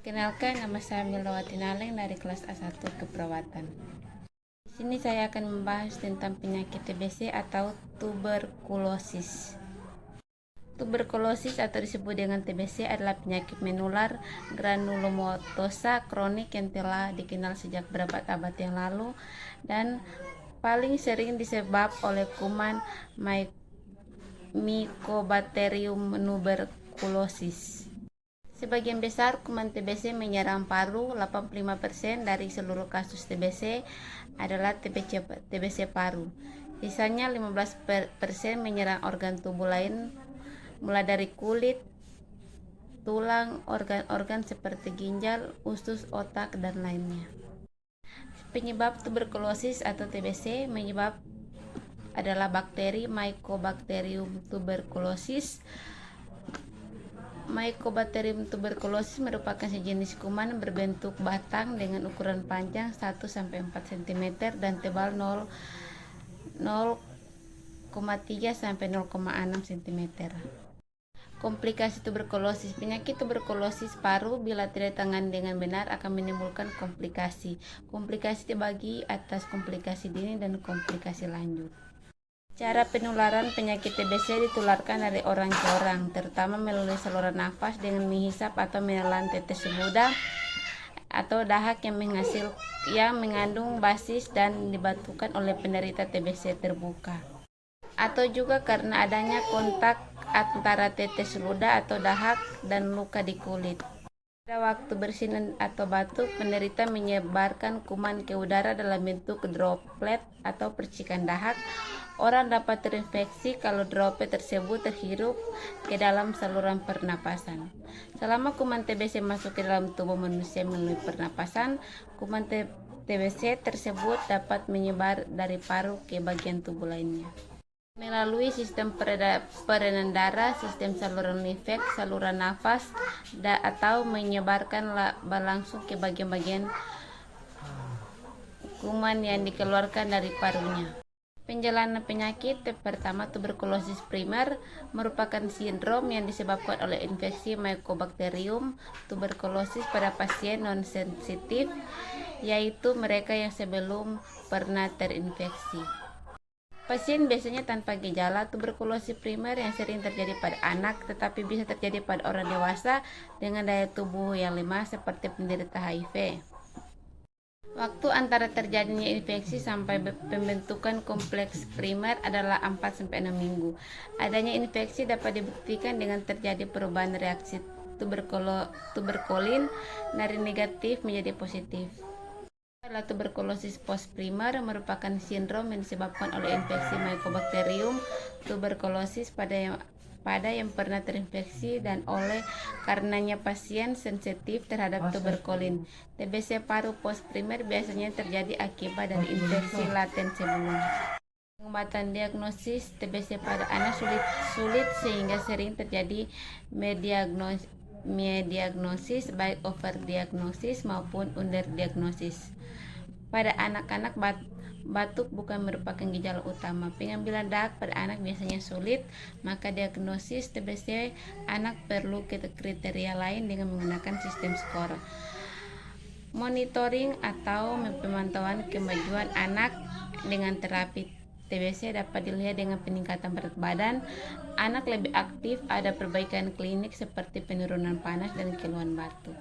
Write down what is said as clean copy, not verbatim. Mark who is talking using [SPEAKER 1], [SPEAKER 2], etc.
[SPEAKER 1] Kenalkan, nama saya Milawati Naleng dari kelas A1 Keperawatan. Di sini saya akan membahas tentang penyakit TBC atau tuberkulosis. Tuberkulosis atau disebut dengan TBC adalah penyakit menular granulomatosa kronik yang telah dikenal sejak beberapa abad yang lalu dan paling sering disebab oleh kuman Mycobacterium tuberculosis. Sebagian besar kuman TBC menyerang paru. 85% dari seluruh kasus TBC adalah TBC paru. Sisanya 15% menyerang organ tubuh lain, mulai dari kulit, tulang, organ-organ seperti ginjal, usus, otak, dan lainnya. Penyebab tuberkulosis atau TBC adalah bakteri Mycobacterium tuberculosis. Mycobacterium tuberculosis merupakan sejenis kuman berbentuk batang dengan ukuran panjang 1-4 cm dan tebal 0,3-0,6 cm. Komplikasi tuberkulosis. Penyakit tuberkulosis paru bila tidak ditangani dengan benar akan menimbulkan komplikasi. Komplikasi dibagi atas komplikasi dini dan komplikasi lanjut. Cara penularan penyakit TBC ditularkan dari orang ke orang, terutama melalui saluran nafas dengan menghisap atau menelan tetes ludah atau dahak yang mengandung basis dan dibatukan oleh penderita TBC terbuka. Atau juga karena adanya kontak antara tetes ludah atau dahak dan luka di kulit. Pada waktu bersin atau batuk, penderita menyebarkan kuman ke udara dalam bentuk droplet atau percikan dahak. Orang dapat terinfeksi kalau droplet tersebut terhirup ke dalam saluran pernapasan. Selama kuman TBC masuk ke dalam tubuh manusia melalui pernapasan, kuman TBC tersebut dapat menyebar dari paru ke bagian tubuh lainnya. Melalui sistem peredaran darah, sistem saluran limfik, saluran nafas, atau menyebarkan langsung ke bagian-bagian kuman yang dikeluarkan dari parunya. Penjalanan penyakit. Pertama, tuberkulosis primer merupakan sindrom yang disebabkan oleh infeksi Mycobacterium tuberculosis pada pasien non-sensitif, yaitu mereka yang sebelum pernah terinfeksi. Pasien biasanya tanpa gejala. Tuberkulosis primer yang sering terjadi pada anak, tetapi bisa terjadi pada orang dewasa dengan daya tubuh yang lemah seperti penderita HIV. Waktu antara terjadinya infeksi sampai pembentukan kompleks primer adalah 4-6 minggu. Adanya infeksi dapat dibuktikan dengan terjadi perubahan reaksi tuberkulin dari negatif menjadi positif. Tuberkulosis post-primer merupakan sindrom yang disebabkan oleh infeksi Mycobacterium tuberculosis pada yang pernah terinfeksi dan oleh karenanya pasien sensitif terhadap tuberkulin. TBC paru post-primer biasanya terjadi akibat dari infeksi laten sebelumnya. Pengobatan diagnosis TBC pada anak sulit sehingga sering terjadi mediagnosis, baik overdiagnosis maupun underdiagnosis. Pada anak-anak, batuk bukan merupakan gejala utama. Pengambilan dahak pada anak biasanya sulit, maka diagnosis TBC anak perlu kriteria lain dengan menggunakan sistem skor. Monitoring atau pemantauan kemajuan anak dengan terapi TBC dapat dilihat dengan peningkatan berat badan, anak lebih aktif, ada perbaikan klinik seperti penurunan panas dan keluhan batuk.